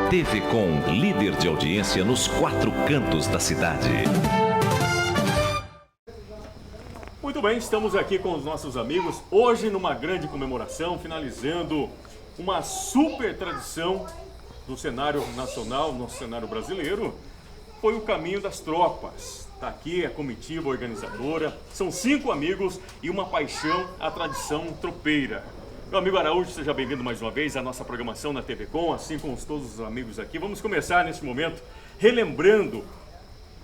TV Com, líder de audiência nos 4 cantos da cidade. Muito bem, estamos aqui com os nossos amigos, hoje numa grande comemoração, finalizando uma super tradição do cenário nacional, nosso cenário brasileiro, foi o Caminho das Tropas. Está aqui a comitiva organizadora, são 5 amigos e uma paixão, a tradição tropeira. Meu amigo Araújo, seja bem-vindo mais uma vez à nossa programação na TV Com, assim como todos os amigos aqui. Vamos começar neste momento relembrando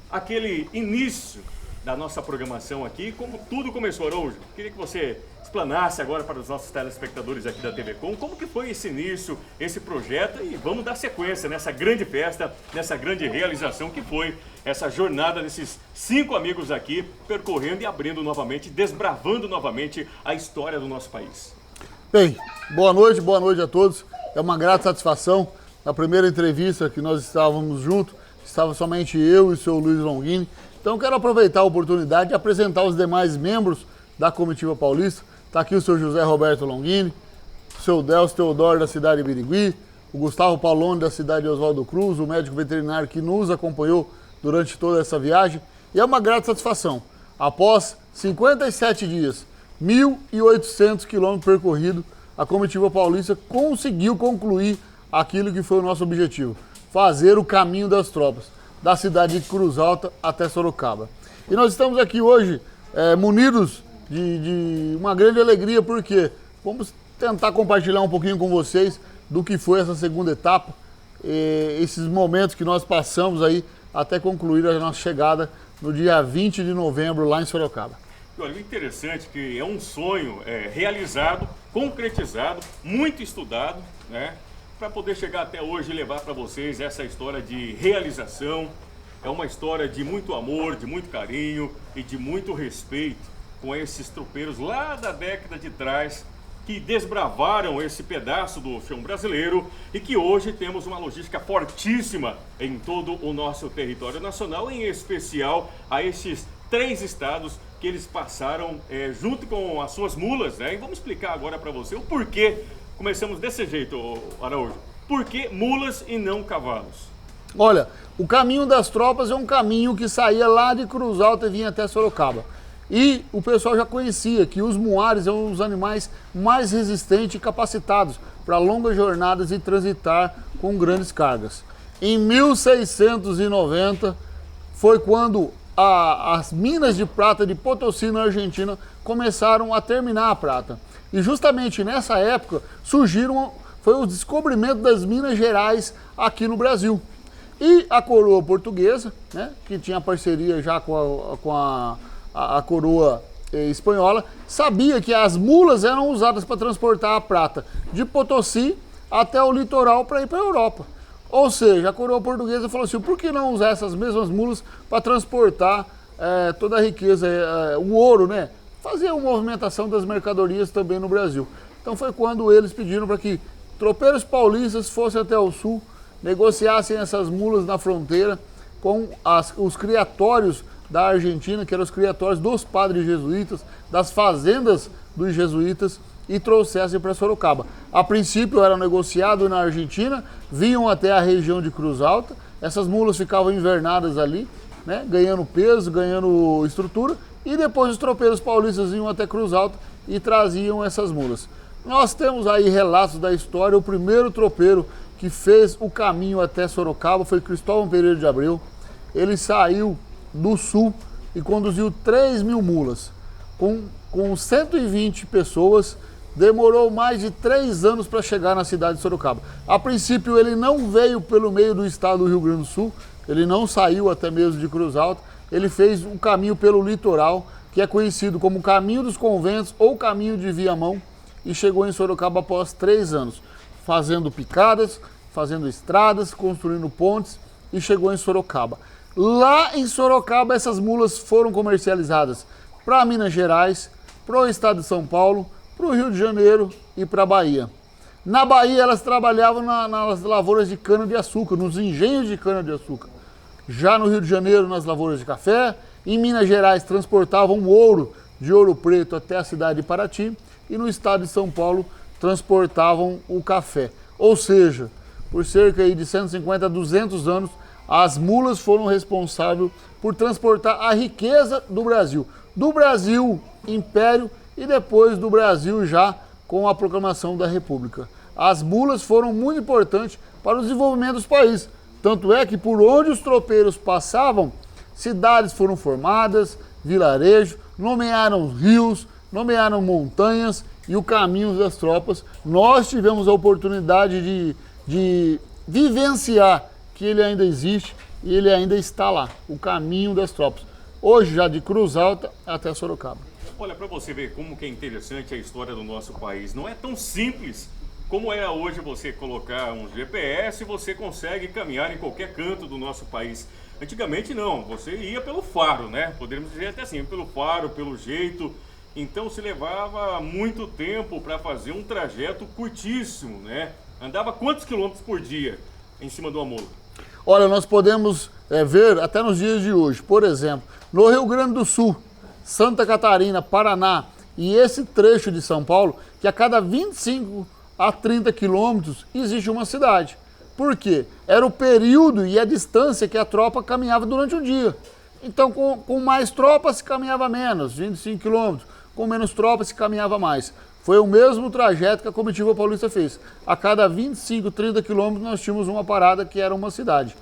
aquele início da nossa programação aqui, como tudo começou, Araújo. Queria que você explanasse agora para os nossos telespectadores aqui da TV Com, como que foi esse início, esse projeto, e vamos dar sequência nessa grande festa, nessa grande realização que foi essa jornada desses 5 amigos aqui, percorrendo e abrindo novamente, desbravando novamente a história do nosso país. Bem, boa noite a todos. É uma grata satisfação. Na primeira entrevista que nós estávamos juntos, estava somente eu e o seu Luiz Longini. Então quero aproveitar a oportunidade de apresentar os demais membros da comitiva paulista. Está aqui o seu José Roberto Longini, o seu Delcio Teodoro da cidade de Birigui, o Gustavo Pauloni da cidade de Oswaldo Cruz, o médico veterinário que nos acompanhou durante toda essa viagem. E é uma grata satisfação. Após 57 dias, 1.800 quilômetros percorridos, a comitiva paulista conseguiu concluir aquilo que foi o nosso objetivo, fazer o Caminho das Tropas, da cidade de Cruz Alta até Sorocaba. E nós estamos aqui hoje munidos de uma grande alegria, porque vamos tentar compartilhar um pouquinho com vocês do que foi essa segunda etapa, esses momentos que nós passamos aí até concluir a nossa chegada no dia 20 de novembro lá em Sorocaba. E olha, o interessante é que é um sonho realizado, concretizado, muito estudado, né? Para poder chegar até hoje e levar para vocês essa história de realização. É uma história de muito amor, de muito carinho e de muito respeito com esses tropeiros lá da década de trás que desbravaram esse pedaço do chão brasileiro e que hoje temos uma logística fortíssima em todo o nosso território nacional, em especial a esses 3 estados que eles passaram junto com as suas mulas, né? E vamos explicar agora para você o porquê. Começamos desse jeito, Araújo. Por que mulas e não cavalos? Olha, o Caminho das Tropas é um caminho que saía lá de Cruz Alta e vinha até Sorocaba. E o pessoal já conhecia que os muares são os animais mais resistentes e capacitados para longas jornadas e transitar com grandes cargas. Em 1690 foi quando as minas de prata de Potosí, na Argentina, começaram a terminar a prata. E justamente nessa época foi o descobrimento das Minas Gerais aqui no Brasil. E a coroa portuguesa, né, que tinha parceria já com a coroa espanhola, sabia que as mulas eram usadas para transportar a prata de Potosí até o litoral para ir para a Europa. Ou seja, a coroa portuguesa falou assim, por que não usar essas mesmas mulas para transportar toda a riqueza, o ouro, né? Fazer a movimentação das mercadorias também no Brasil. Então foi quando eles pediram para que tropeiros paulistas fossem até o sul, negociassem essas mulas na fronteira com os criatórios da Argentina, que eram os criatórios dos padres jesuítas, das fazendas dos jesuítas, e trouxessem para Sorocaba. A princípio eram negociados na Argentina, vinham até a região de Cruz Alta, essas mulas ficavam invernadas ali, né, ganhando peso, ganhando estrutura, e depois os tropeiros paulistas iam até Cruz Alta e traziam essas mulas. Nós temos aí relatos da história. O primeiro tropeiro que fez o caminho até Sorocaba foi Cristóvão Pereira de Abreu. Ele saiu do sul e conduziu 3.000 mulas. Com 120 pessoas, demorou mais de 3 anos para chegar na cidade de Sorocaba. A princípio ele não veio pelo meio do estado do Rio Grande do Sul, ele não saiu até mesmo de Cruz Alta, ele fez um caminho pelo litoral, que é conhecido como Caminho dos Conventos ou Caminho de Viamão, e chegou em Sorocaba após 3 anos, fazendo picadas, fazendo estradas, construindo pontes, e chegou em Sorocaba. Lá em Sorocaba essas mulas foram comercializadas para Minas Gerais, para o estado de São Paulo, para o Rio de Janeiro e para a Bahia. Na Bahia elas trabalhavam nas lavouras de cana-de-açúcar, nos engenhos de cana-de-açúcar. Já no Rio de Janeiro, nas lavouras de café. Em Minas Gerais transportavam ouro de Ouro Preto até a cidade de Paraty. E no estado de São Paulo transportavam o café. Ou seja, por cerca aí de 150 a 200 anos, as mulas foram responsáveis por transportar a riqueza do Brasil. Do Brasil, Império, e depois do Brasil já com a proclamação da República. As mulas foram muito importantes para o desenvolvimento dos países. Tanto é que por onde os tropeiros passavam, cidades foram formadas, vilarejos, nomearam rios, nomearam montanhas e o caminho das tropas. Nós tivemos a oportunidade de vivenciar que ele ainda existe e ele ainda está lá, o caminho das tropas. Hoje já de Cruz Alta até Sorocaba. Olha, para você ver como que é interessante a história do nosso país. Não é tão simples como é hoje você colocar um GPS e você consegue caminhar em qualquer canto do nosso país. Antigamente não, você ia pelo faro, né? Poderíamos dizer até assim, pelo faro, pelo jeito. Então se levava muito tempo para fazer um trajeto curtíssimo, né? Andava quantos quilômetros por dia em cima de uma mula? Olha, nós podemos ver até nos dias de hoje, por exemplo, no Rio Grande do Sul, Santa Catarina, Paraná e esse trecho de São Paulo, que a cada 25 a 30 quilômetros existe uma cidade. Por quê? Era o período e a distância que a tropa caminhava durante o dia. Então, com mais tropas se caminhava menos, 25 quilômetros. Com menos tropas se caminhava mais. Foi o mesmo trajeto que a comitiva paulista fez. A cada 25, 30 quilômetros nós tínhamos uma parada que era uma cidade.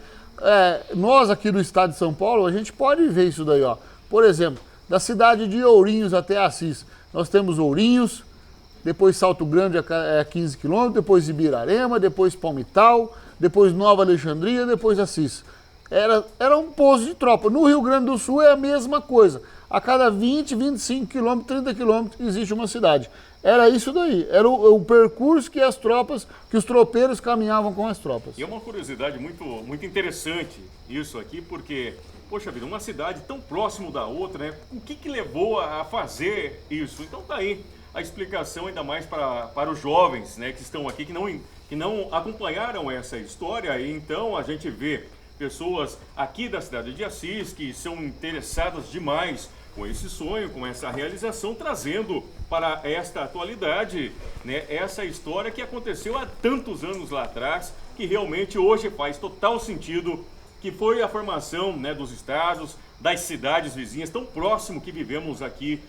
Nós aqui do estado de São Paulo, a gente pode ver isso daí, ó. Por exemplo, da cidade de Ourinhos até Assis, nós temos Ourinhos, depois Salto Grande é 15 quilômetros, depois Ibirarema, depois Palmital, depois Nova Alexandria, depois Assis. Era um pouso de tropa. No Rio Grande do Sul é a mesma coisa. A cada 20, 25 quilômetros, 30 quilômetros existe uma cidade. Era isso daí, era o percurso que as tropas, que os tropeiros caminhavam com as tropas. E é uma curiosidade muito, muito interessante isso aqui, porque, poxa vida, uma cidade tão próximo da outra, né? O que levou a fazer isso? Então tá aí a explicação, ainda mais para os jovens, né, que estão aqui, que não acompanharam essa história. E então a gente vê pessoas aqui da cidade de Assis que são interessadas demais com esse sonho, com essa realização, trazendo para esta atualidade, né, essa história que aconteceu há tantos anos lá atrás, que realmente hoje faz total sentido, que foi a formação, né, dos estados, das cidades vizinhas, tão próximo que vivemos aqui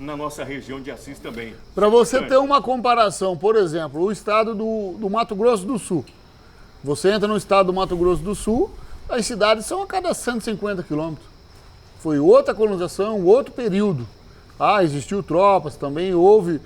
na nossa região de Assis também. Para você ter uma comparação, por exemplo, o estado do Mato Grosso do Sul. Você entra no estado do Mato Grosso do Sul, as cidades são a cada 150 quilômetros. Foi outra colonização, outro período. Existiu tropas, também houve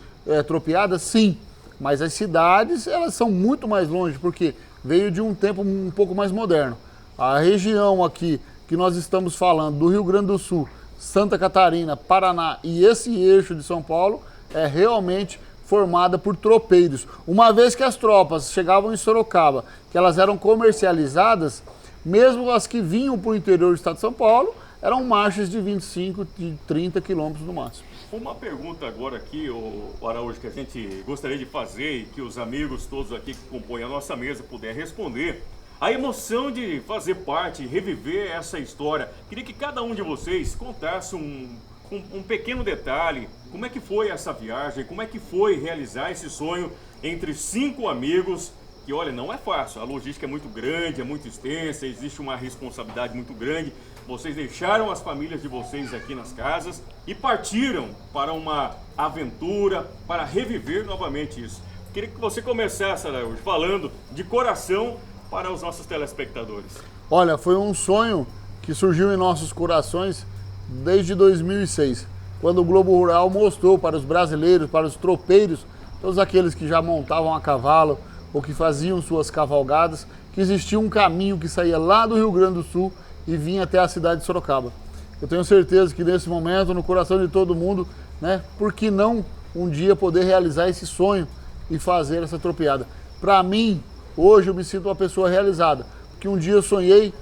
tropeadas, sim. Mas as cidades, elas são muito mais longe, porque veio de um tempo um pouco mais moderno. A região aqui que nós estamos falando, do Rio Grande do Sul, Santa Catarina, Paraná e esse eixo de São Paulo, é realmente formada por tropeiros. Uma vez que as tropas chegavam em Sorocaba, que elas eram comercializadas, mesmo as que vinham para o interior do estado de São Paulo, eram marchas de 25, de 30 quilômetros no máximo. Uma pergunta agora aqui, o Araújo, que a gente gostaria de fazer e que os amigos todos aqui que compõem a nossa mesa puderem responder. A emoção de fazer parte, reviver essa história. Queria que cada um de vocês contasse um pequeno detalhe. Como é que foi essa viagem? Como é que foi realizar esse sonho entre 5 amigos? Que, olha, não é fácil. A logística é muito grande, é muito extensa, existe uma responsabilidade muito grande. Vocês deixaram as famílias de vocês aqui nas casas e partiram para uma aventura, para reviver novamente isso. Queria que você começasse, Araújo, falando de coração para os nossos telespectadores. Olha, foi um sonho que surgiu em nossos corações desde 2006, quando o Globo Rural mostrou para os brasileiros, para os tropeiros, todos aqueles que já montavam a cavalo ou que faziam suas cavalgadas, que existia um caminho que saía lá do Rio Grande do Sul e vinha até a cidade de Sorocaba. Eu tenho certeza que nesse momento, no coração de todo mundo, né, por que não um dia poder realizar esse sonho e fazer essa tropeada? Para mim, hoje eu me sinto uma pessoa realizada, porque um dia eu sonhei,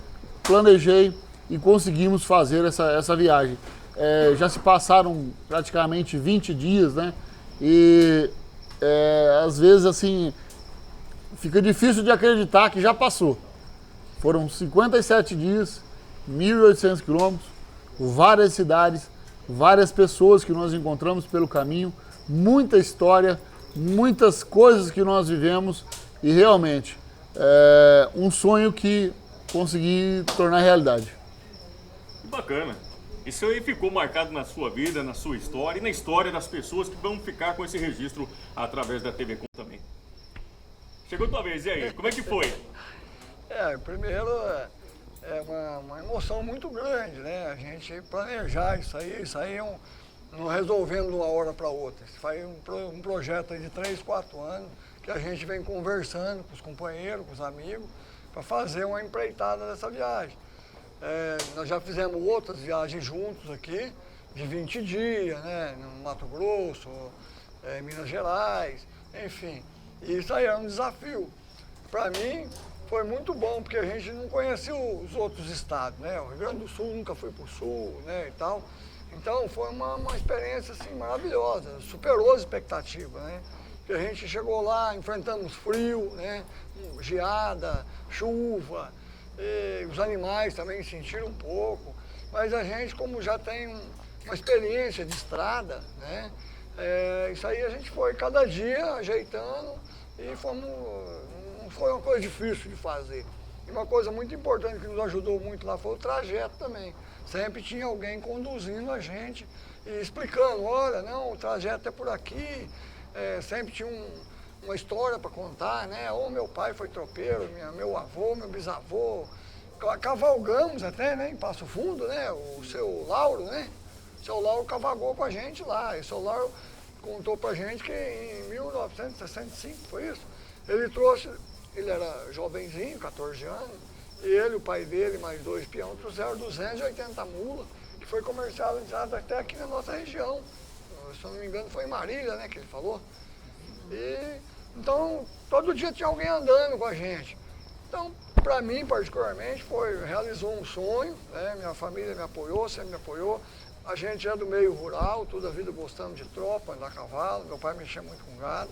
planejei e conseguimos fazer essa viagem. Já se passaram praticamente 20 dias, né? E às vezes assim, fica difícil de acreditar que já passou. Foram 57 dias, 1.800 quilômetros, várias cidades, várias pessoas que nós encontramos pelo caminho, muita história, muitas coisas que nós vivemos e realmente um sonho que consegui tornar realidade. Que bacana. Isso aí ficou marcado na sua vida, na sua história e na história das pessoas que vão ficar com esse registro através da TV Com também. Chegou a tua vez, e aí? Como é que foi? Primeiro é uma emoção muito grande, né? A gente planejar isso aí não resolvendo de uma hora para outra. Isso foi um projeto aí de 3, 4 anos que a gente vem conversando com os companheiros, com os amigos, para fazer uma empreitada dessa viagem. Nós já fizemos outras viagens juntos aqui, de 20 dias, né? No Mato Grosso, Minas Gerais, enfim. E isso aí é um desafio. Para mim, foi muito bom, porque a gente não conhecia os outros estados, né? O Rio Grande do Sul nunca foi para o sul, né, e tal. Então, foi uma experiência, assim, maravilhosa, superou as expectativas, né? Porque a gente chegou lá, enfrentamos frio, né? Geada, chuva, os animais também sentiram um pouco. Mas a gente, como já tem uma experiência de estrada, né? Isso aí a gente foi cada dia ajeitando e não foi uma coisa difícil de fazer. E uma coisa muito importante que nos ajudou muito lá foi o trajeto também. Sempre tinha alguém conduzindo a gente e explicando, olha, não, o trajeto é por aqui. Sempre tinha uma história para contar, né? Ou meu pai foi tropeiro, meu avô, meu bisavô. Cavalgamos até, né, em Passo Fundo, né? O seu Lauro, né? O seu Lauro cavalgou com a gente lá. E o seu Lauro contou pra gente que em 1965, foi isso? Ele era jovenzinho, 14 anos, e ele, o pai dele, mais 2 peões, trouxeram 280 mulas, que foi comercializado até aqui na nossa região. Se eu não me engano, foi em Marília, né, que ele falou. Então, todo dia tinha alguém andando com a gente. Então, para mim, particularmente, realizou um sonho, né? Minha família me apoiou, sempre me apoiou. A gente é do meio rural, toda a vida gostamos de tropa, andar a cavalo, meu pai mexia muito com gado.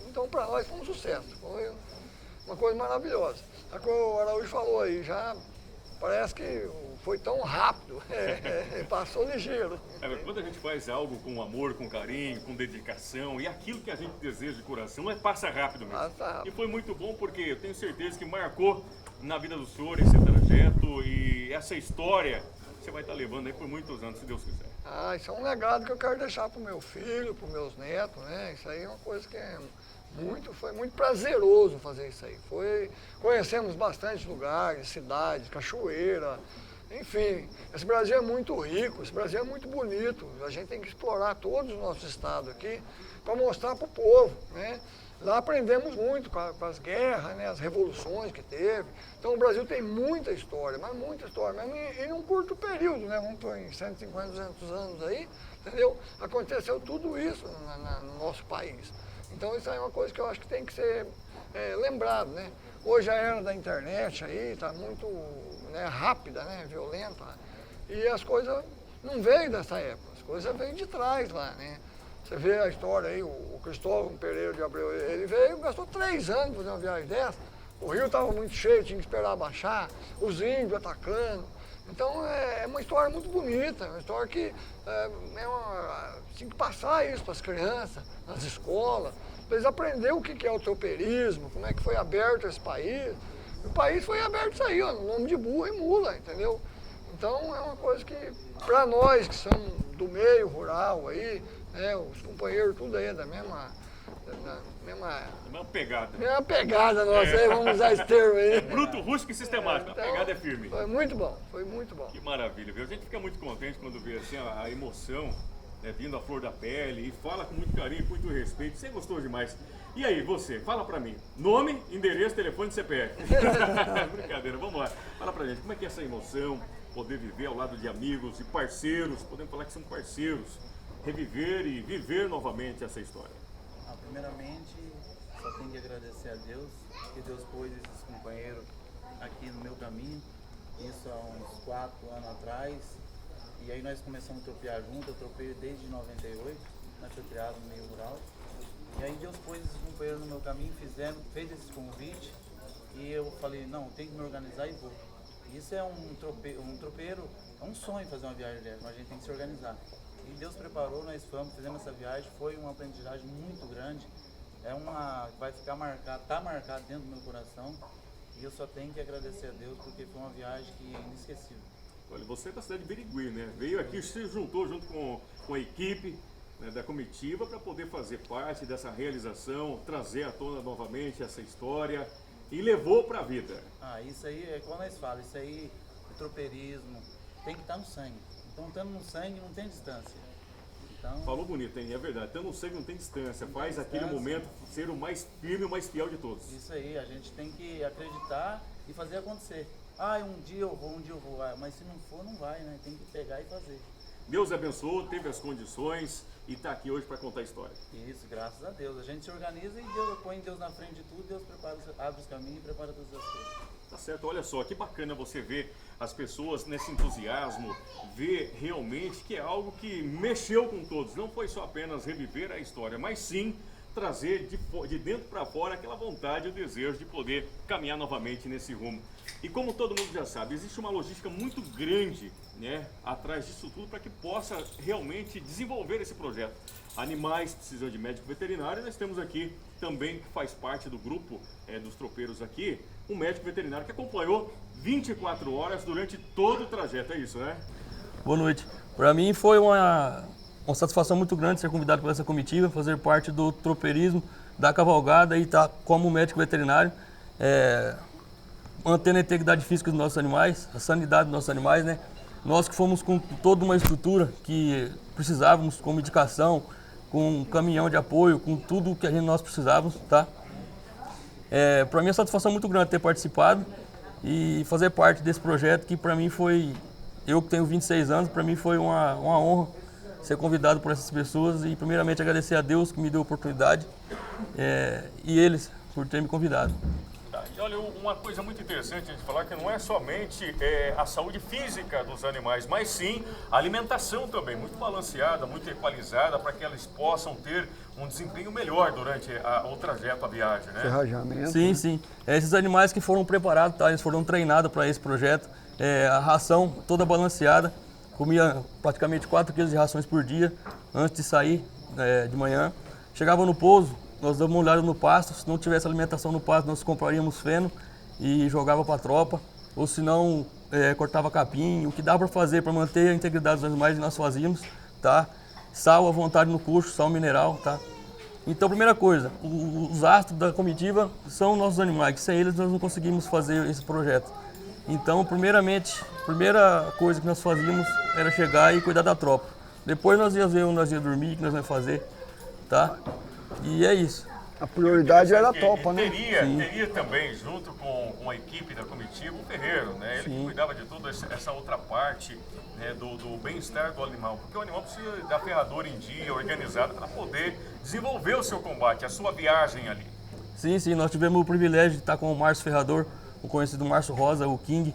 Então, para nós foi um sucesso, foi uma coisa maravilhosa. O Araújo falou aí, já parece que foi tão rápido, passou ligeiro. Quando a gente faz algo com amor, com carinho, com dedicação, e aquilo que a gente deseja de coração, passa rápido mesmo. Passa rápido. E foi muito bom porque eu tenho certeza que marcou na vida do senhor esse trajeto e essa história você vai estar levando aí por muitos anos, se Deus quiser. Isso é um legado que eu quero deixar para o meu filho, para os meus netos, né? Isso aí é uma coisa que foi muito prazeroso fazer isso aí. Conhecemos bastante lugares, cidades, cachoeira, enfim. Esse Brasil é muito rico, esse Brasil é muito bonito. A gente tem que explorar todos os nossos estados aqui para mostrar para o povo, né? Lá aprendemos muito com as guerras, né, as revoluções que teve. Então o Brasil tem muita história, mas em um curto período, né? Vamos pôr em 150, 200 anos aí, entendeu? Aconteceu tudo isso no nosso país. Então isso aí é uma coisa que eu acho que tem que ser lembrado, né? Hoje a era da internet aí está muito, né, rápida, né, violenta, e as coisas não veio dessa época, as coisas veio de trás lá, né? Você vê a história aí, o Cristóvão Pereira de Abreu, ele veio, gastou 3 anos fazer uma viagem dessa. O rio estava muito cheio, tinha que esperar baixar, os índios atacando. Então é uma história muito bonita, uma história que tem que passar isso para as crianças, nas escolas, para eles aprenderem o que é o tropeirismo, como é que foi aberto esse país. O país foi aberto isso aí, ó, no nome de burro e mula, entendeu? Então é uma coisa que, para nós que somos do meio rural aí, né, os companheiros tudo aí da mesma pegada. Mesma pegada nossa aí, vamos usar esse termo aí. Bruto, rústico e sistemático, Então, a pegada é firme. Foi muito bom, foi muito bom. Que maravilha, viu? A gente fica muito contente quando vê assim a emoção, né, vindo à flor da pele e fala com muito carinho, com muito respeito. Você gostou demais. E aí, você, fala pra mim, nome, endereço, telefone e CPF. Brincadeira, vamos lá. Fala pra gente, como é que é essa emoção, poder viver ao lado de amigos e parceiros, podemos falar que são parceiros, reviver e viver novamente essa história? Primeiramente, só tenho que agradecer a Deus, que Deus pôs esses companheiros aqui no meu caminho, isso há uns 4 anos atrás, e aí nós começamos a tropear junto. Eu tropeio desde 98, nós foi criado no meio rural, e aí Deus pôs esses companheiros no meu caminho, fez esse convite, e eu falei, não, tem que me organizar e vou. Isso é um tropeiro, é um sonho fazer uma viagem dessa, mas a gente tem que se organizar. E Deus preparou, nós fizemos essa viagem, foi uma aprendizagem muito grande. vai ficar marcado, tá marcado dentro do meu coração. E eu só tenho que agradecer a Deus porque foi uma viagem que é inesquecível. Olha, você é da cidade de Birigui, né? Veio aqui, se juntou junto com a equipe, né, da comitiva para poder fazer parte dessa realização, trazer à tona novamente essa história e levou para a vida. Isso aí é como nós falamos, isso aí é tropeirismo, tem que estar no sangue. Então, estando no sangue, não tem distância. Então, Falou bonito, hein? É verdade. Estando no sangue não tem distância. Faz aquele momento ser o mais firme, o mais fiel de todos. Isso aí, a gente tem que acreditar e fazer acontecer. Um dia eu vou. Mas se não for, não vai, né? Tem que pegar e fazer. Deus abençoou, teve as condições e está aqui hoje para contar a história. Isso, graças a Deus. A gente se organiza e Deus põe Deus na frente de tudo, Deus abre os caminhos e prepara todas as coisas. Tá certo, olha só, que bacana você ver as pessoas nesse entusiasmo, ver realmente que é algo que mexeu com todos. Não foi só apenas reviver a história, mas sim trazer de dentro para fora aquela vontade e o desejo de poder caminhar novamente nesse rumo. E como todo mundo já sabe, existe uma logística muito grande, né, atrás disso tudo para que possa realmente desenvolver esse projeto. Animais precisam de médico veterinário, nós temos aqui também, que faz parte do grupo dos tropeiros aqui, um médico veterinário que acompanhou 24 horas durante todo o trajeto, é isso, né? Boa noite. Para mim foi uma satisfação muito grande ser convidado por essa comitiva, fazer parte do tropeirismo, da cavalgada e estar como médico veterinário, mantendo a integridade física dos nossos animais, a sanidade dos nossos animais, né? Nós que fomos com toda uma estrutura que precisávamos, com medicação, com um caminhão de apoio, com tudo que nós precisávamos, tá? Para mim é uma satisfação muito grande ter participado e fazer parte desse projeto que para mim foi, eu que tenho 26 anos, para mim foi uma honra ser convidado por essas pessoas e primeiramente agradecer a Deus que me deu a oportunidade e eles por ter me convidado. E olha, uma coisa muito interessante de falar que não é somente a saúde física dos animais, mas sim a alimentação também, muito balanceada, muito equalizada, para que eles possam ter um desempenho melhor durante o trajeto, a viagem, né? Ferrajamento. Sim, sim. Esses animais que foram preparados, tá? Eles foram treinados para esse projeto, a ração toda balanceada, comia praticamente 4 kg de rações por dia antes de sair de manhã. Chegava no pouso, nós damos uma olhada no pasto, se não tivesse alimentação no pasto, nós compraríamos feno e jogava para a tropa, ou se não, cortava capim, o que dá para fazer para manter a integridade dos animais nós fazíamos, tá? Sal à vontade no coxo, sal mineral, tá? Então, primeira coisa, os astros da comitiva são nossos animais, que sem eles nós não conseguimos fazer esse projeto. Então, primeira coisa que nós fazíamos era chegar e cuidar da tropa. Depois nós íamos ver onde nós íamos dormir, o que nós íamos fazer, tá? E é isso. A prioridade era a tropa, né? Teria também, junto com a equipe da comitiva, o ferreiro, né? Ele que cuidava de toda essa outra parte, né, do bem-estar do animal. Porque o animal precisa da ferradura em dia, organizada, para poder desenvolver o seu combate, a sua viagem ali. Sim, nós tivemos o privilégio de estar com o Márcio Ferrador, o conhecido Márcio Rosa, o King.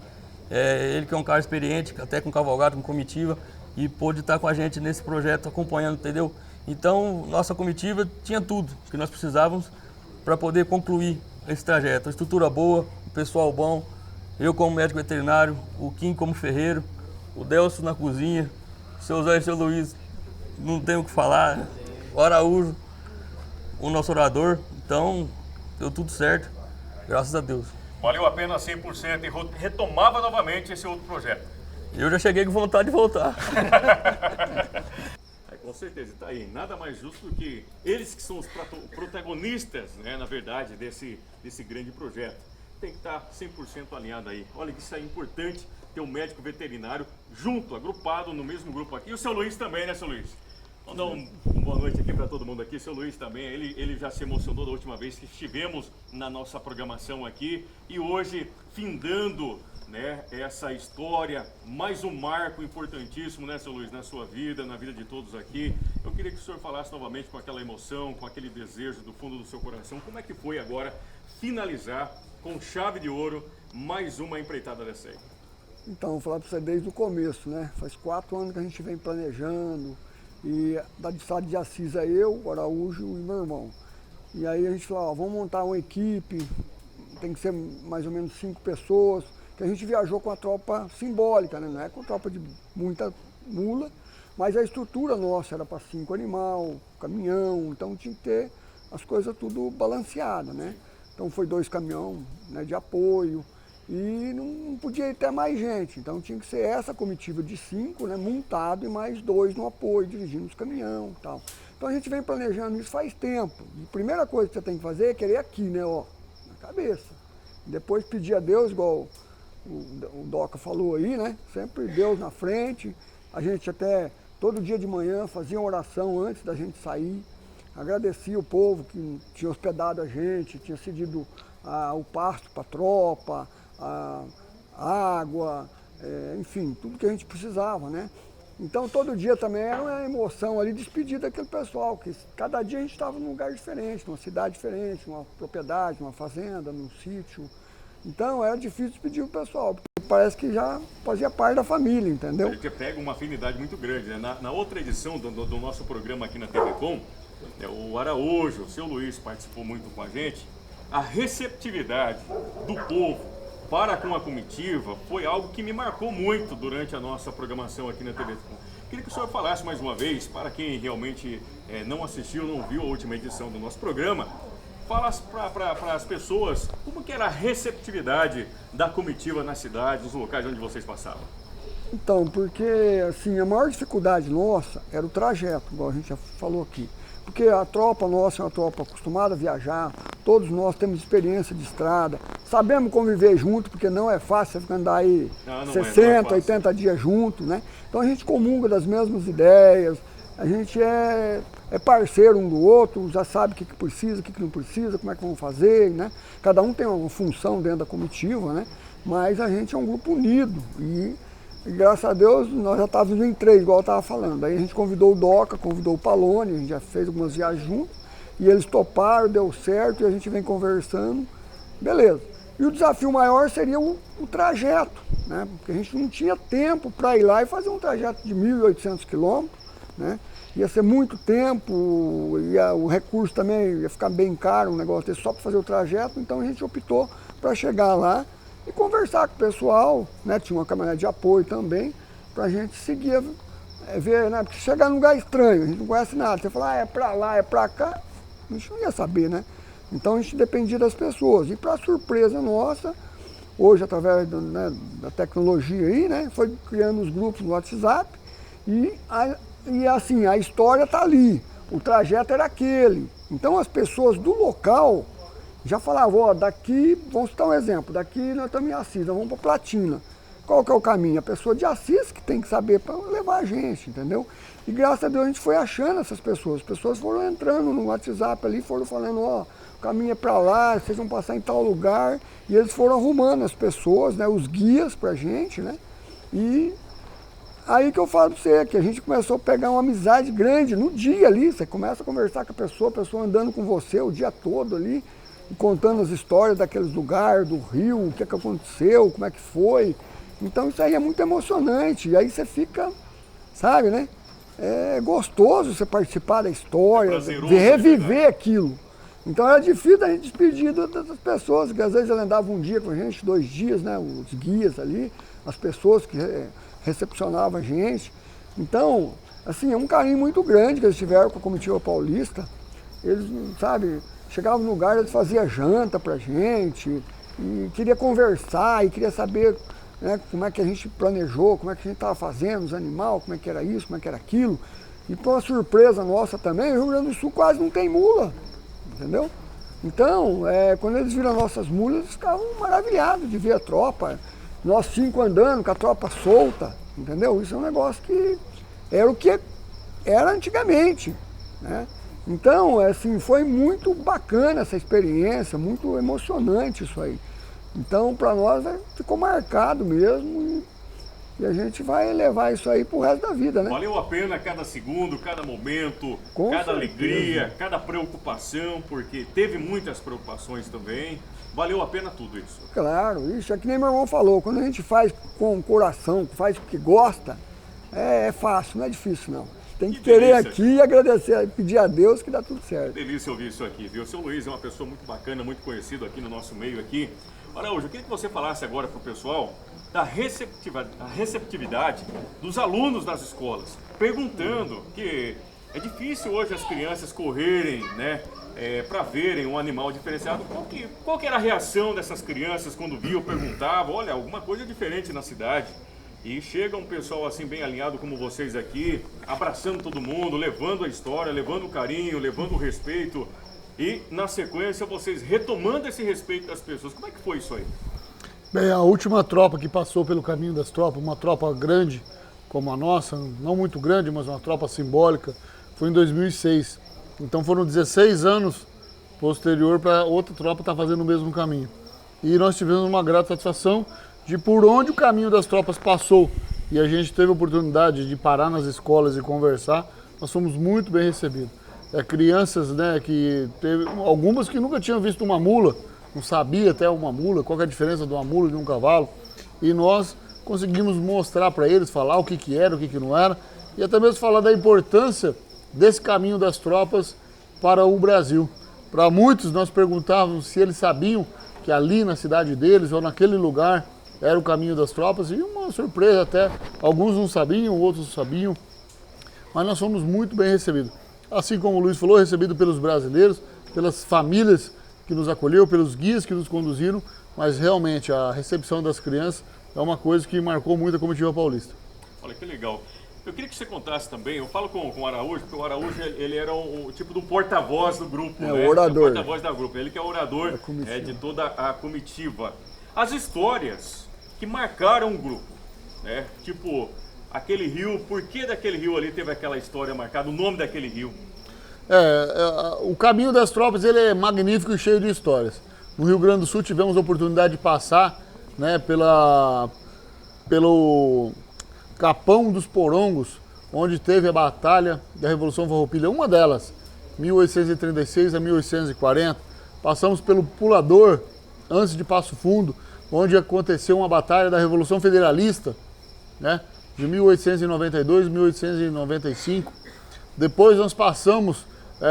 Ele que é um cara experiente, até com cavalgado, com comitiva, e pôde estar com a gente nesse projeto, acompanhando, entendeu? Então, nossa comitiva tinha tudo que nós precisávamos para poder concluir esse trajeto. A estrutura boa, o pessoal bom, eu como médico veterinário, o Kim como ferreiro, o Delcio na cozinha, o seu Zé e o seu Luiz, não tenho o que falar, o Araújo, o nosso orador. Então, deu tudo certo, graças a Deus. Valeu a pena 100% e retomava novamente esse outro projeto. Eu já cheguei com vontade de voltar. Com certeza, está aí. Nada mais justo do que eles que são os protagonistas, né, na verdade, desse grande projeto. Tem que estar 100% alinhado aí. Olha que isso é importante, ter um médico veterinário junto, agrupado no mesmo grupo aqui. E o seu Luiz também, né, seu Luiz? Vamos dar uma boa noite aqui para todo mundo aqui. Seu Luiz também, ele já se emocionou da última vez que estivemos na nossa programação aqui. E hoje, findando, né, essa história, mais um marco importantíssimo, né, seu Luiz, na sua vida, na vida de todos aqui. Eu queria que o senhor falasse novamente com aquela emoção, com aquele desejo do fundo do seu coração, como é que foi agora finalizar com chave de ouro mais uma empreitada dessa aí? Então, vou falar para você desde o começo, né? Faz 4 anos que a gente vem planejando, e da estado de Assis eu, o Araújo e meu irmão. E aí a gente falou, ó, vamos montar uma equipe, tem que ser mais ou menos 5 pessoas, que a gente viajou com a tropa simbólica, né? Não é com tropa de muita mula, mas a estrutura nossa era para 5 animais, caminhão, então tinha que ter as coisas tudo balanceadas, né? Então foi 2 caminhões, né, de apoio e não podia ir ter mais gente. Então tinha que ser essa comitiva de 5, né, montado e mais 2 no apoio, dirigindo os caminhões e tal. Então a gente vem planejando isso faz tempo. E a primeira coisa que você tem que fazer é querer aqui, né, ó, na cabeça. Depois pedir a Deus, igual o Doca falou aí, né? Sempre Deus na frente. A gente até todo dia de manhã fazia uma oração antes da gente sair. Agradecia o povo que tinha hospedado a gente, tinha cedido o pasto para a tropa, a água, enfim, tudo que a gente precisava, né? Então todo dia também era uma emoção ali, despedir daquele pessoal, que cada dia a gente estava num lugar diferente, numa cidade diferente, numa propriedade, numa fazenda, num sítio. Então era difícil despedir o pessoal, porque parece que já fazia parte da família, entendeu? A gente pega uma afinidade muito grande, né? Na outra edição do nosso programa aqui na TV Com, o Araújo, o seu Luiz participou muito com a gente. A receptividade do povo para com a comitiva foi algo que me marcou muito durante a nossa programação aqui na TV Com. Queria que o senhor falasse mais uma vez, para quem realmente não assistiu, não viu a última edição do nosso programa, falasse para as pessoas como que era a receptividade da comitiva na cidade, nos locais onde vocês passavam. Então, porque assim, a maior dificuldade nossa era o trajeto, igual a gente já falou aqui. Porque a tropa nossa é uma tropa acostumada a viajar, todos nós temos experiência de estrada, sabemos conviver junto, porque não é fácil você andar aí 60, 80 dias junto, né? Então a gente comunga das mesmas ideias, a gente é parceiro um do outro, já sabe o que precisa, o que não precisa, como é que vamos fazer, né? Cada um tem uma função dentro da comitiva, né? Mas a gente é um grupo unido e graças a Deus nós já estávamos em 3, igual eu estava falando. Aí a gente convidou o Doca, convidou o Palone, a gente já fez algumas viagens juntos e eles toparam, deu certo e a gente vem conversando, beleza. E o desafio maior seria o trajeto, né? Porque a gente não tinha tempo para ir lá e fazer um trajeto de 1.800 quilômetros, né? Ia ser muito tempo, o recurso também ia ficar bem caro, um negócio desse, só para fazer o trajeto, então a gente optou para chegar lá e conversar com o pessoal, né? Tinha uma caminhonete de apoio também, para a gente seguir, ver, né? Porque chegar num lugar estranho, a gente não conhece nada, você fala, é para lá, é para cá, a gente não ia saber, né? Então a gente dependia das pessoas, e para surpresa nossa, hoje através da tecnologia aí, né? Foi criando os grupos no WhatsApp, e assim, a história está ali, o trajeto era aquele. Então as pessoas do local já falavam, ó, daqui, vamos citar um exemplo, daqui nós estamos em Assis, nós vamos para Platina. Qual que é o caminho? A pessoa de Assis que tem que saber para levar a gente, entendeu? E graças a Deus a gente foi achando essas pessoas. As pessoas foram entrando no WhatsApp ali, foram falando, ó, o caminho é para lá, vocês vão passar em tal lugar. E eles foram arrumando as pessoas, né, os guias para a gente, né? E aí que eu falo para você, que a gente começou a pegar uma amizade grande no dia ali. Você começa a conversar com a pessoa andando com você o dia todo ali, contando as histórias daqueles lugares, do rio, o que aconteceu, como é que foi. Então isso aí é muito emocionante, e aí você fica, sabe, né? É gostoso você participar da história, de reviver aquilo. Então era difícil a gente despedir das pessoas, que às vezes eles andavam um dia com a gente, 2 dias, né? Os guias ali, as pessoas que recepcionavam a gente. Então, assim, é um carinho muito grande que eles tiveram com a comitiva paulista. Eles, sabe, chegavam no lugar, eles faziam janta pra gente, e queria conversar, e queria saber, né, como é que a gente planejou, como é que a gente estava fazendo, os animais, como é que era isso, como é que era aquilo. E por uma surpresa nossa também, o Rio Grande do Sul quase não tem mula, entendeu? Então, quando eles viram nossas mulas, eles ficavam maravilhados de ver a tropa. Nós 5 andando, com a tropa solta, entendeu? Isso é um negócio que era o que era antigamente, né? Então, assim, foi muito bacana essa experiência, muito emocionante isso aí. Então, para nós, ficou marcado mesmo e a gente vai levar isso aí pro resto da vida, né? Valeu a pena cada segundo, cada momento, Com cada certeza. alegria, cada preocupação, porque teve muitas preocupações também. Valeu a pena tudo isso. Claro, isso é que nem meu irmão falou, quando a gente faz com o coração, faz porque gosta, é fácil, não é difícil não. Tem que querer delícia. aqui e agradecer, pedir a Deus que dá tudo certo. Delícia ouvir isso aqui, viu? O seu Luiz é uma pessoa muito bacana, muito conhecido aqui no nosso meio aqui. Araújo, eu queria que você falasse agora para o pessoal da receptividade dos alunos das escolas, perguntando que é difícil hoje as crianças correrem, né, para verem um animal diferenciado. Qual que era a reação dessas crianças quando viam, perguntavam, olha, alguma coisa diferente na cidade? E chega um pessoal assim bem alinhado como vocês aqui, abraçando todo mundo, levando a história, levando o carinho, levando o respeito. E na sequência vocês retomando esse respeito das pessoas. Como é que foi isso aí? Bem, a última tropa que passou pelo caminho das tropas, uma tropa grande como a nossa, não muito grande, mas uma tropa simbólica, foi em 2006. Então foram 16 anos posterior para outra tropa estar fazendo o mesmo caminho. E nós tivemos uma grata satisfação de por onde o caminho das tropas passou e a gente teve a oportunidade de parar nas escolas e conversar, nós fomos muito bem recebidos. Crianças, né, que teve algumas que nunca tinham visto uma mula, não sabia até uma mula, qual que é a diferença de uma mula e de um cavalo, e nós conseguimos mostrar para eles, falar o que era, o que não era, e até mesmo falar da importância desse caminho das tropas para o Brasil. Para muitos nós perguntávamos se eles sabiam que ali na cidade deles ou naquele lugar era o caminho das tropas, e uma surpresa até, alguns não sabiam, outros sabiam, mas nós fomos muito bem recebidos. Assim como o Luiz falou, recebido pelos brasileiros, pelas famílias que nos acolheu, pelos guias que nos conduziram, mas realmente a recepção das crianças é uma coisa que marcou muito a comitiva paulista. Olha que legal. Eu queria que você contasse também, eu falo com o Araújo, porque o Araújo ele era o tipo do porta-voz do grupo, né? O orador. O porta-voz da grupo, ele que é o orador de toda a comitiva. As histórias que marcaram o grupo, né? Tipo, aquele rio, por que daquele rio ali teve aquela história marcada, o nome daquele rio? O caminho das tropas ele é magnífico e cheio de histórias. No Rio Grande do Sul tivemos a oportunidade de passar, né, pelo Capão dos Porongos, onde teve a batalha da Revolução Farroupilha, uma delas, 1836 a 1840. Passamos pelo Pulador, antes de Passo Fundo, onde aconteceu uma batalha da Revolução Federalista, né, de 1892 a 1895. Depois nós passamos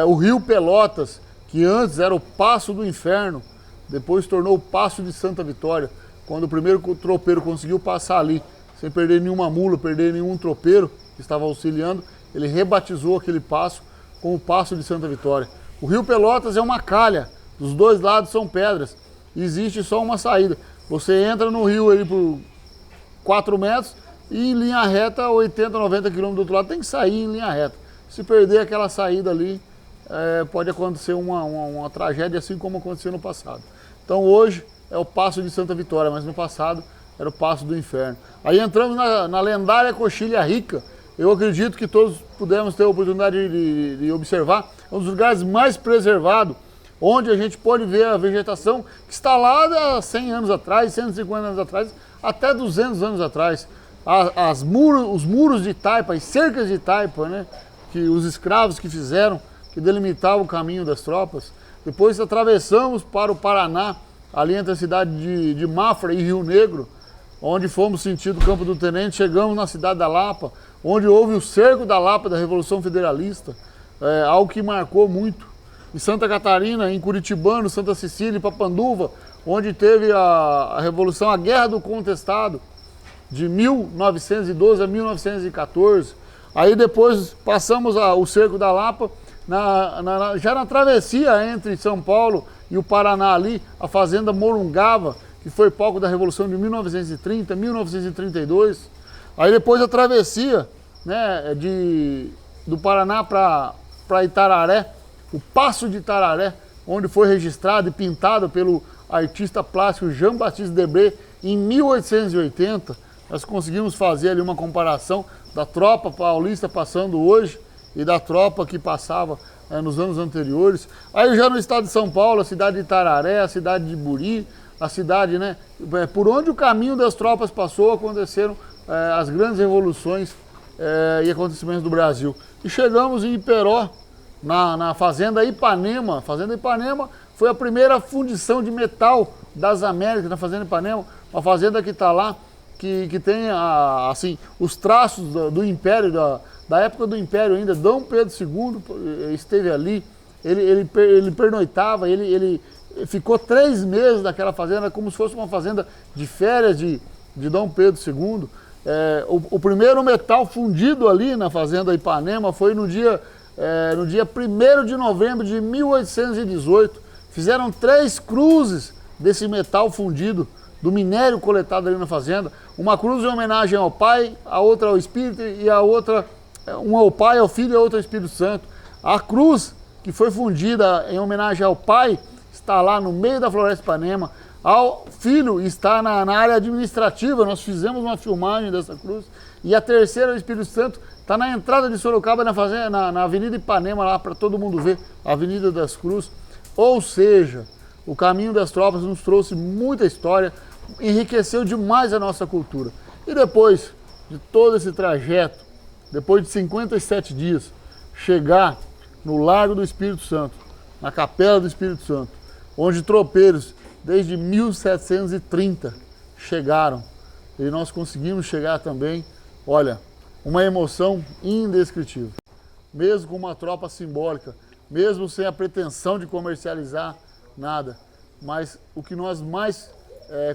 o Rio Pelotas, que antes era o Passo do Inferno, depois tornou o Passo de Santa Vitória, quando o primeiro tropeiro conseguiu passar ali, sem perder nenhuma mula, perder nenhum tropeiro que estava auxiliando, ele rebatizou aquele passo com o Passo de Santa Vitória. O Rio Pelotas é uma calha, dos dois lados são pedras, existe só uma saída. Você entra no rio ali por 4 metros e em linha reta, 80, 90 km do outro lado, tem que sair em linha reta. Se perder aquela saída ali, pode acontecer uma tragédia, assim como aconteceu no passado. Então hoje é o Passo de Santa Vitória, mas no passado era o Passo do Inferno. Aí entramos na lendária Coxilha Rica. Eu acredito que todos pudemos ter a oportunidade de observar. É um dos lugares mais preservados, onde a gente pode ver a vegetação que está lá há 100 anos atrás, 150 anos atrás, até 200 anos atrás. Os muros de taipa, as cercas de taipa, né, que os escravos que fizeram, que delimitavam o caminho das tropas. Depois atravessamos para o Paraná, ali entre a cidade de Mafra e Rio Negro, onde fomos sentido Campo do Tenente, chegamos na cidade da Lapa, onde houve o cerco da Lapa da Revolução Federalista, algo que marcou muito. Em Santa Catarina, em Curitibano, Santa Cecília, em Papanduva, onde teve a Revolução, a Guerra do Contestado, de 1912 a 1914. Aí depois passamos o cerco da Lapa, já na travessia entre São Paulo e o Paraná ali, a fazenda Morungava, que foi palco da Revolução de 1930, 1932. Aí depois a travessia, né, do Paraná para Itararé, o Passo de Itararé, onde foi registrado e pintado pelo artista plástico Jean-Baptiste Debré em 1880. Nós conseguimos fazer ali uma comparação da tropa paulista passando hoje e da tropa que passava nos anos anteriores. Aí já no estado de São Paulo, a cidade de Itararé, a cidade de Buri, a cidade, né, por onde o caminho das tropas passou, aconteceram as grandes revoluções e acontecimentos do Brasil. E chegamos em Iperó, na Fazenda Ipanema. A Fazenda Ipanema foi a primeira fundição de metal das Américas, na Fazenda Ipanema, uma fazenda que está lá, que tem assim, os traços do Império, da época do Império ainda. Dom Pedro II esteve ali, ele pernoitava, ele ficou 3 meses naquela fazenda, como se fosse uma fazenda de férias de Dom Pedro II. O primeiro metal fundido ali na Fazenda Ipanema foi no dia no dia 1º de novembro de 1818, fizeram 3 cruzes desse metal fundido, do minério coletado ali na fazenda. Uma cruz em homenagem ao Pai, a outra ao Espírito e a outra, uma ao Pai, ao Filho e a outra ao Espírito Santo. A cruz que foi fundida em homenagem ao Pai está lá no meio da Floresta de Ipanema. Ao Filho está na área administrativa, nós fizemos uma filmagem dessa cruz. E a terceira, o Espírito Santo, está na entrada de Sorocaba, na Avenida Ipanema, lá para todo mundo ver, a Avenida das Cruzes. Ou seja, o Caminho das Tropas nos trouxe muita história, enriqueceu demais a nossa cultura. E depois de todo esse trajeto, depois de 57 dias, chegar no Largo do Espírito Santo, na Capela do Espírito Santo, onde tropeiros desde 1730 chegaram, e nós conseguimos chegar também, olha, uma emoção indescritível. Mesmo com uma tropa simbólica, mesmo sem a pretensão de comercializar nada, mas o que nós mais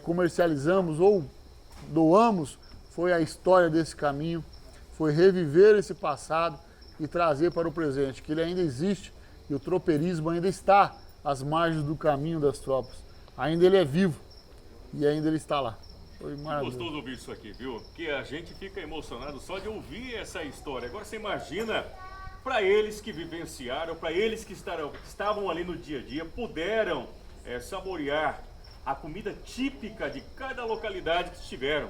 comercializamos ou doamos foi a história desse caminho, foi reviver esse passado e trazer para o presente, que ele ainda existe e o tropeirismo ainda está às margens do Caminho das Tropas. Ainda ele é vivo e ainda ele está lá. Foi maravilhoso. Gostoso ouvir isso aqui, viu? Que a gente fica emocionado só de ouvir essa história. Agora você imagina para eles que vivenciaram, para eles que estavam ali no dia a dia, puderam saborear a comida típica de cada localidade que estiveram.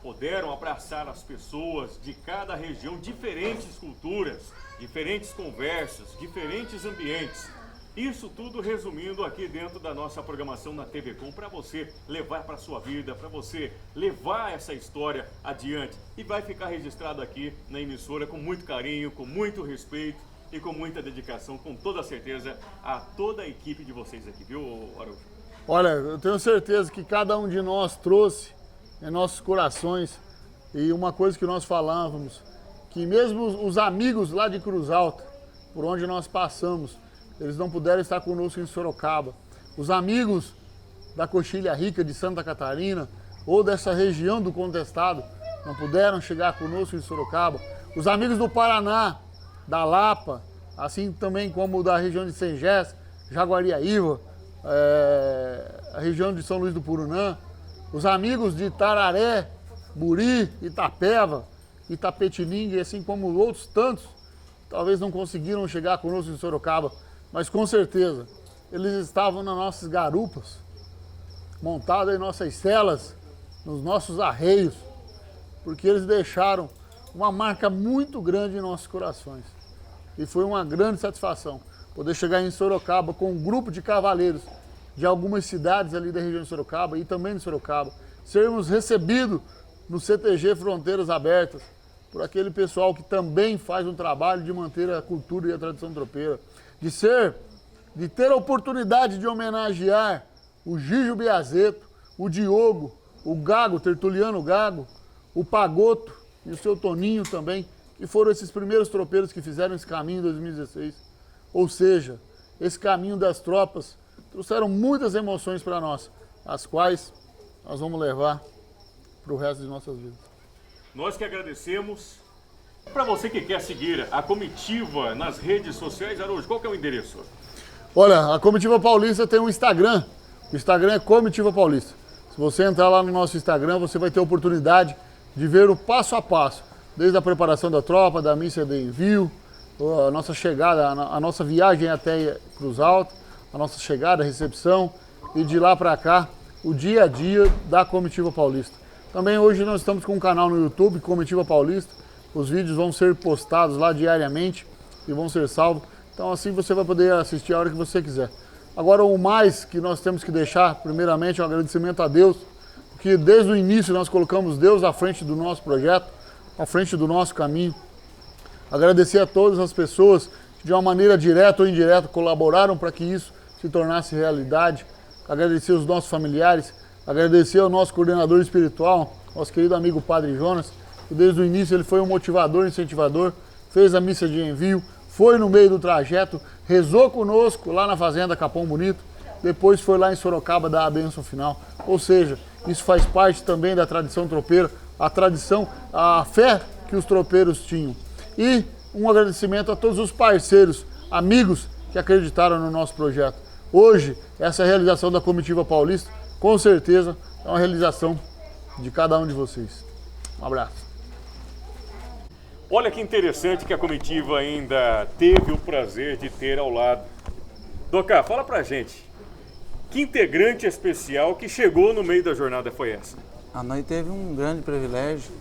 Puderam abraçar as pessoas de cada região, diferentes culturas, diferentes conversas, diferentes ambientes. Isso tudo resumindo aqui dentro da nossa programação na TV Com, para você levar para a sua vida, para você levar essa história adiante. E vai ficar registrado aqui na emissora com muito carinho, com muito respeito e com muita dedicação, com toda certeza, a toda a equipe de vocês aqui, viu, Araújo? Olha, eu tenho certeza que cada um de nós trouxe em nossos corações, e uma coisa que nós falávamos, que mesmo os amigos lá de Cruz Alta, por onde nós passamos, eles não puderam estar conosco em Sorocaba. Os amigos da Coxilha Rica de Santa Catarina ou dessa região do Contestado não puderam chegar conosco em Sorocaba. Os amigos do Paraná, da Lapa, assim também como da região de Sengés, Jaguariaíva, a região de São Luís do Purunã, os amigos de Tararé, Buri, Itapeva, Itapetininga, e assim como outros tantos, talvez não conseguiram chegar conosco em Sorocaba, mas com certeza eles estavam nas nossas garupas, montados em nossas celas, nos nossos arreios, porque eles deixaram uma marca muito grande em nossos corações. E foi uma grande satisfação poder chegar em Sorocaba com um grupo de cavaleiros de algumas cidades ali da região de Sorocaba e também de Sorocaba, sermos recebidos no CTG Fronteiras Abertas por aquele pessoal que também faz um trabalho de manter a cultura e a tradição tropeira, de ter a oportunidade de homenagear o Gijo Biazeto, o Diogo, o Gago, Tertuliano Gago, o Pagoto e o seu Toninho também, que foram esses primeiros tropeiros que fizeram esse caminho em 2016. Ou seja, esse Caminho das Tropas trouxeram muitas emoções para nós, as quais nós vamos levar para o resto de nossas vidas. Nós que agradecemos. Para você que quer seguir a comitiva nas redes sociais, Araújo, qual que é o endereço? Olha, a Comitiva Paulista tem um Instagram. O Instagram é Comitiva Paulista. Se você entrar lá no nosso Instagram, você vai ter a oportunidade de ver o passo a passo, desde a preparação da tropa, da missa de envio, a nossa chegada, a nossa viagem até Cruz Alta, a nossa chegada, a recepção, e de lá para cá, o dia a dia da Comitiva Paulista. Também hoje nós estamos com um canal no YouTube, Comitiva Paulista. Os vídeos vão ser postados lá diariamente e vão ser salvos. Então assim você vai poder assistir a hora que você quiser. Agora o mais que nós temos que deixar, primeiramente, é um agradecimento a Deus, porque desde o início nós colocamos Deus à frente do nosso projeto, à frente do nosso caminho. Agradecer a todas as pessoas que de uma maneira direta ou indireta colaboraram para que isso se tornasse realidade. Agradecer aos nossos familiares, agradecer ao nosso coordenador espiritual, nosso querido amigo Padre Jonas, que desde o início ele foi um motivador, incentivador, fez a missa de envio, foi no meio do trajeto, rezou conosco lá na fazenda Capão Bonito, depois foi lá em Sorocaba dar a bênção final. Ou seja, isso faz parte também da tradição tropeira, a tradição, a fé que os tropeiros tinham. E um agradecimento a todos os parceiros, amigos que acreditaram no nosso projeto. Hoje, essa realização da Comitiva Paulista, com certeza, é uma realização de cada um de vocês. Um abraço. Olha que interessante que a comitiva ainda teve o prazer de ter ao lado. Docá, fala pra gente, que integrante especial que chegou no meio da jornada foi essa? Nós teve um grande privilégio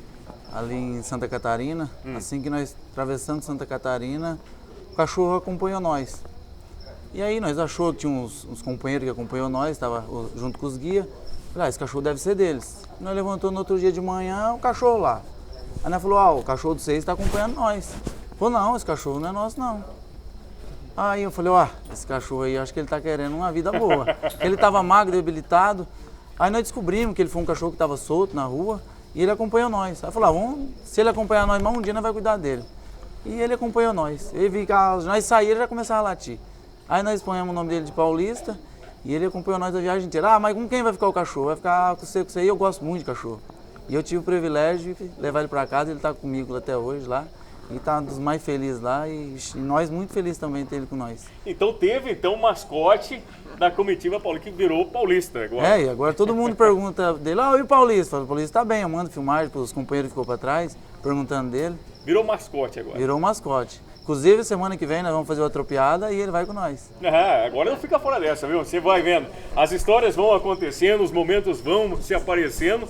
ali em Santa Catarina. Assim que nós atravessamos Santa Catarina, o cachorro acompanhou nós. E aí nós achou que tinha uns companheiros que acompanhou nós, estava junto com os guias. Falei, esse cachorro deve ser deles. Nós levantamos no outro dia de manhã, o cachorro lá. Aí nós falou, o cachorro de vocês está acompanhando nós. Falou, não, esse cachorro não é nosso não. Aí eu falei, esse cachorro aí, acho que ele está querendo uma vida boa. Ele estava magro, debilitado. Aí nós descobrimos que ele foi um cachorro que estava solto na rua e ele acompanhou nós. Aí falou, se ele acompanhar nós, um dia nós vamos cuidar dele. E ele acompanhou nós. Ele viu que nós saímos, ele já começava a latir. Aí nós ponhamos o nome dele de Paulista e ele acompanhou nós a viagem inteira. Mas com quem vai ficar o cachorro? Vai ficar com você aí, eu gosto muito de cachorro. E eu tive o privilégio de levar ele para casa, ele está comigo até hoje lá. E está um dos mais felizes lá e nós muito felizes também de ter ele com nós. Então teve um mascote da comitiva paulista que virou paulista agora. E agora todo mundo pergunta dele, e o Paulista? Fala, o Paulista está bem, eu mando filmagem para os companheiros que ficou para trás, perguntando dele. Virou mascote agora. Virou mascote. Inclusive, semana que vem nós vamos fazer outra piada e ele vai com nós. Agora não fica fora dessa, viu? Você vai vendo. As histórias vão acontecendo, os momentos vão se aparecendo.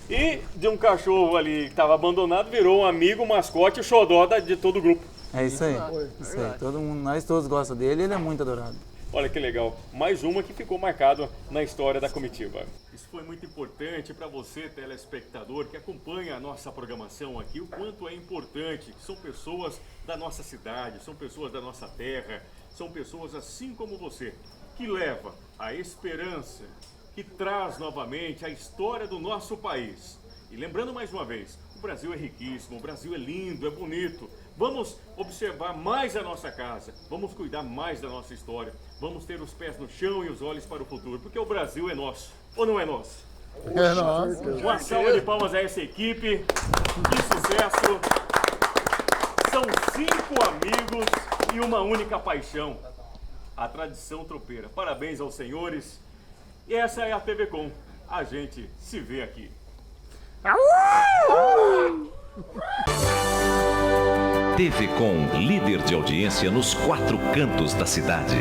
E de um cachorro ali que estava abandonado, virou um amigo, um mascote, o xodó de todo o grupo. É isso aí. Isso aí. Todo mundo, nós todos gostamos dele e ele é muito adorado. Olha que legal. Mais uma que ficou marcada na história da comitiva. Isso foi muito importante para você, telespectador, que acompanha a nossa programação aqui, o quanto é importante. São pessoas da nossa cidade, são pessoas da nossa terra, são pessoas assim como você, que leva a esperança, que traz novamente a história do nosso país. E lembrando mais uma vez, o Brasil é riquíssimo, o Brasil é lindo, é bonito. Vamos observar mais a nossa casa, vamos cuidar mais da nossa história, vamos ter os pés no chão e os olhos para o futuro, porque o Brasil é nosso, ou não é nosso? É nosso. Uma salva de palmas a essa equipe, que sucesso! São 5 amigos e uma única paixão, a tradição tropeira. Parabéns aos senhores. E essa é a TV Com. A gente se vê aqui. TV Com, líder de audiência nos 4 cantos da cidade.